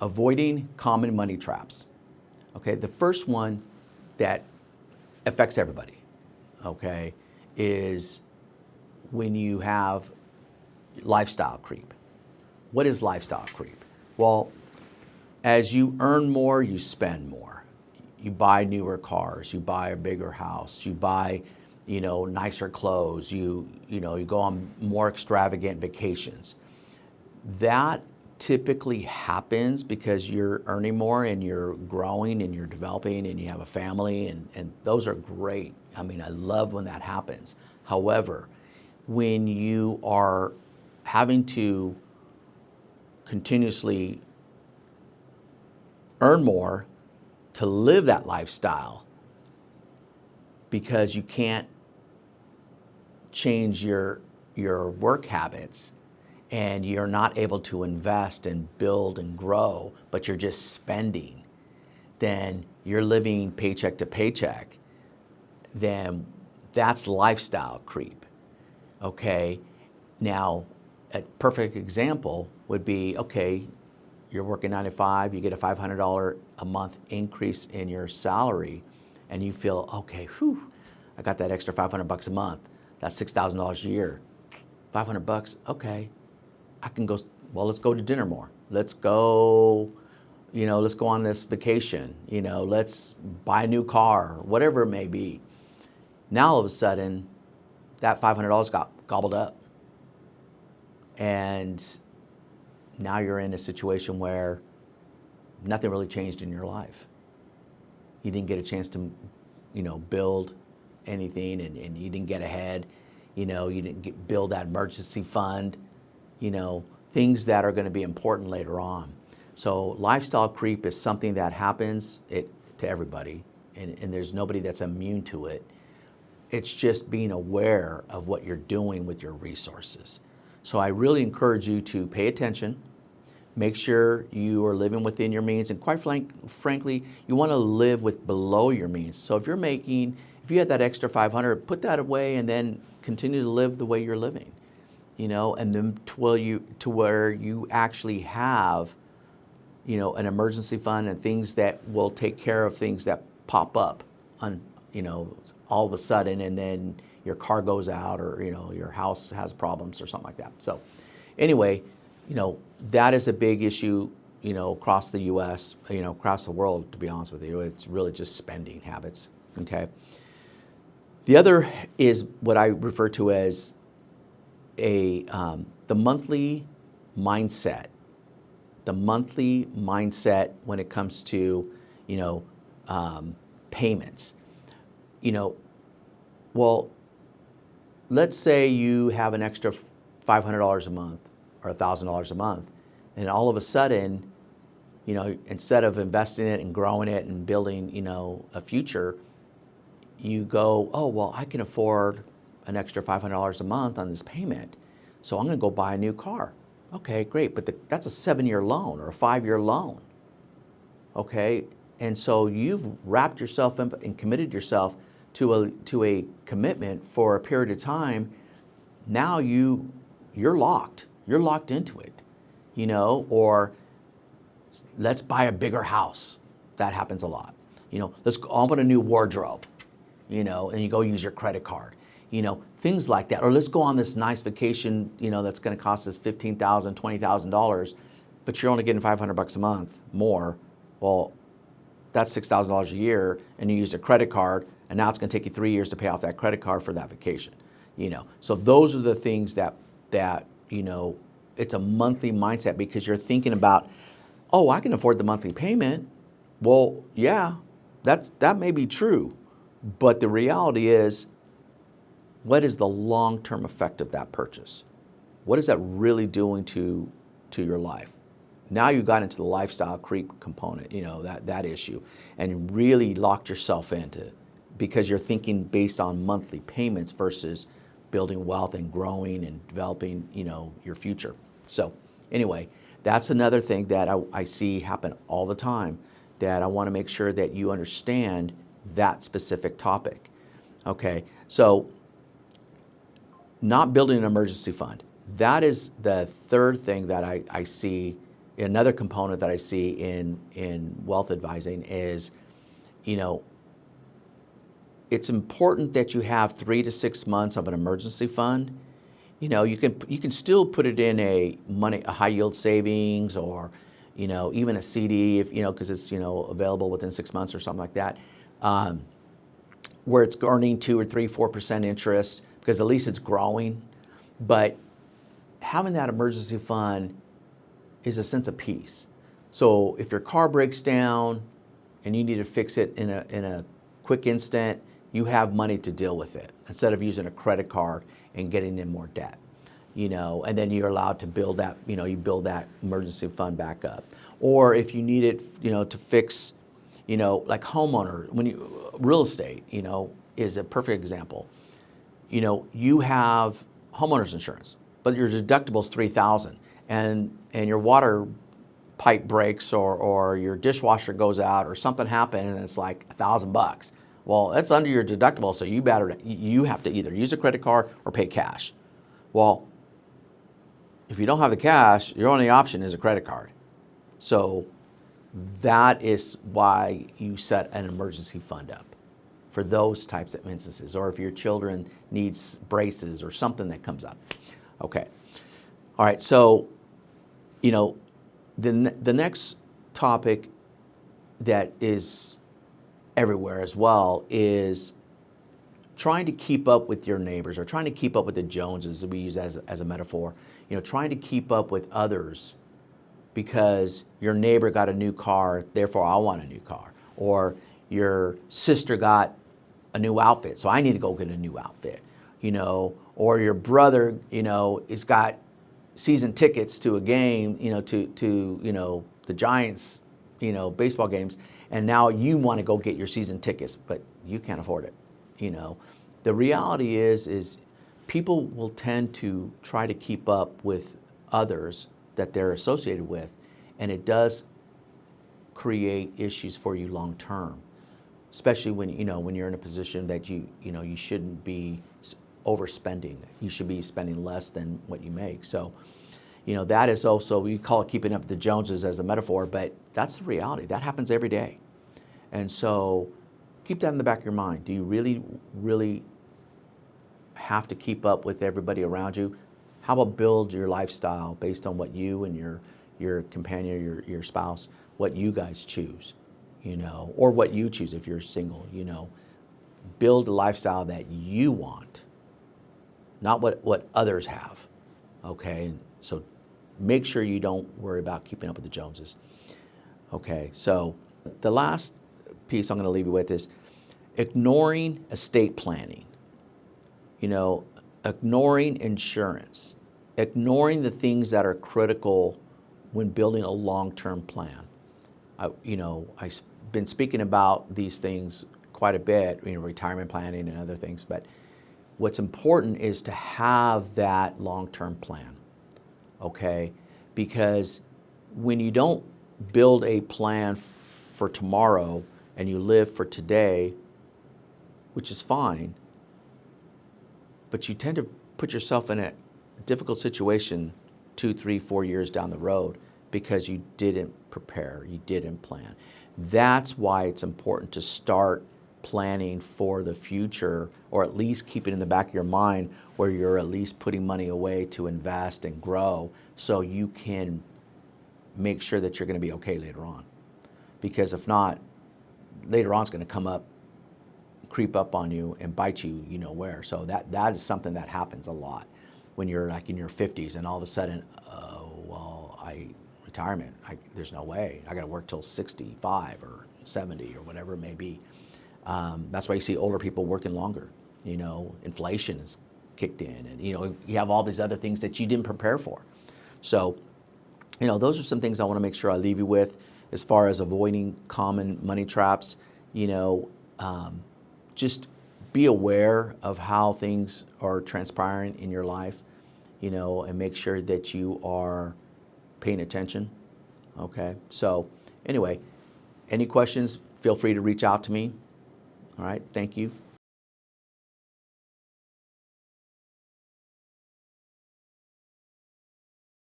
avoiding common money traps. Okay, the first one that affects everybody, okay, is when you have lifestyle creep. What is lifestyle creep? Well, as you earn more, you spend more. You buy newer cars, you buy a bigger house, you buy, nicer clothes, you go on more extravagant vacations. That typically happens because you're earning more and you're growing and you're developing and you have a family, and those are great. I mean, I love when that happens. However, when you are having to continuously earn more to live that lifestyle because you can't change your work habits and you're not able to invest and build and grow, but you're just spending, then you're living paycheck to paycheck, then that's lifestyle creep, okay? Now, a perfect example would be, okay, you're working 9 to 5, you get a $500 a month increase in your salary, and you feel, okay, whew, I got that extra $500 a month. That's $6,000 a year. $500, okay, I can go, well, let's go to dinner more. Let's go, let's go on this vacation. Let's buy a new car, whatever it may be. Now, all of a sudden, that $500 got gobbled up. And now you're in a situation where nothing really changed in your life. You didn't get a chance to, build anything, and you didn't get ahead. You didn't build that emergency fund, things that are going to be important later on. So lifestyle creep is something that happens to everybody, and there's nobody that's immune to it. It's just being aware of what you're doing with your resources. So I really encourage you to pay attention, make sure you are living within your means, and quite frankly, you want to live with below your means. So if you had that extra 500, put that away and then continue to live the way you're living, and then to where you actually have, an emergency fund and things that will take care of things that pop up on, all of a sudden, and then your car goes out, or your house has problems or something like that. So anyway, that is a big issue, across the U.S., across the world, to be honest with you. It's really just spending habits, okay? The other is what I refer to as the monthly mindset. The monthly mindset when it comes to, payments. Well, let's say you have an extra $500 a month or $1,000 a month, and all of a sudden, instead of investing it and growing it and building, a future, you go, oh, well, I can afford an extra $500 a month on this payment, so I'm going to go buy a new car. Okay, great, but that's a 7-year loan or a 5-year loan. Okay, and so you've wrapped yourself in and committed yourself to a commitment for a period of time. Now you're locked. You're locked into it, or let's buy a bigger house. That happens a lot. Let's open a new wardrobe, and you go use your credit card, things like that. Or let's go on this nice vacation, that's going to cost us $15,000, $20,000, but you're only getting $500 a month more. Well, that's $6,000 a year, and you use a credit card, and now it's going to take you 3 years to pay off that credit card for that vacation. So those are the things that it's a monthly mindset, because you're thinking about, oh, I can afford the monthly payment. Well, yeah, that may be true, but the reality is, what is the long-term effect of that purchase? What is that really doing to your life? Now you got into the lifestyle creep component, that issue, and really locked yourself into, because you're thinking based on monthly payments versus building wealth and growing and developing, your future. So anyway, that's another thing that I see happen all the time, that I want to make sure that you understand that specific topic. Okay, so not building an emergency fund. That is the third thing that I see another component that I see in wealth advising is, you know, it's important that you have 3 to 6 months of an emergency fund. You know, you can still put it in a high yield savings, or, you know, even a CD, if, you know, because it's, you know, available within 6 months or something like that, where it's earning 2 or 3, 4% interest, because at least it's growing. But having that emergency fund is a sense of peace. So if your car breaks down and you need to fix it in a quick instant, you have money to deal with it instead of using a credit card and getting in more debt, you know, and then you're allowed to build that, you know, you build that emergency fund back up. Or if you need it, you know, to fix, you know, like homeowner, real estate, you know, is a perfect example. You know, you have homeowners insurance, but your deductible is $3,000, and your water pipe breaks, or your dishwasher goes out, or something happened and it's like $1,000. Well, that's under your deductible, so you have to either use a credit card or pay cash. Well, if you don't have the cash, your only option is a credit card. So that is why you set an emergency fund up for those types of instances, or if your children needs braces or something that comes up. Okay. All right. So, you know, the next topic that is everywhere as well is trying to keep up with your neighbors, or trying to keep up with the Joneses, that we use as a metaphor. You know, trying to keep up with others because your neighbor got a new car, therefore I want a new car. Or your sister got a new outfit, so I need to go get a new outfit. You know, or your brother, you know, has got season tickets to a game, you know, to you know, the Giants, you know, baseball games, and now you want to go get your season tickets, but you can't afford it. You know, the reality is people will tend to try to keep up with others that they're associated with, and it does create issues for you long term, especially when, you know, when you're in a position that you know, you shouldn't be overspending. You should be spending less than what you make. So, you know, that is also, we call it keeping up with the Joneses as a metaphor, but that's the reality. That happens every day. And so keep that in the back of your mind. Do you really, really have to keep up with everybody around you? How about build your lifestyle based on what you and your companion, your spouse, what you guys choose, you know, or what you choose if you're single, you know. Build a lifestyle that you want, not what others have, okay? So make sure you don't worry about keeping up with the Joneses. Okay, so the last piece I'm going to leave you with is ignoring estate planning. You know, ignoring insurance, ignoring the things that are critical when building a long-term plan. I've been speaking about these things quite a bit, you know, retirement planning and other things, but what's important is to have that long-term plan, okay? Because when you don't build a plan for tomorrow and you live for today, which is fine, but you tend to put yourself in a difficult situation 2, 3, 4 years down the road because you didn't prepare, you didn't plan. That's why it's important to start planning for the future, or at least keep it in the back of your mind where you're at least putting money away to invest and grow, so you can make sure that you're going to be okay later on. Because if not, later on it's going to come up, creep up on you and bite you, you know where. So that is something that happens a lot when you're like in your 50s and all of a sudden, retirement, there's no way. I got to work till 65 or 70 or whatever it may be. That's why you see older people working longer. You know, inflation has kicked in, and you know, you have all these other things that you didn't prepare for. So, you know, those are some things I want to make sure I leave you with as far as avoiding common money traps. You know, just be aware of how things are transpiring in your life, you know, and make sure that you are paying attention. Okay. So anyway, any questions, feel free to reach out to me. All right. Thank you.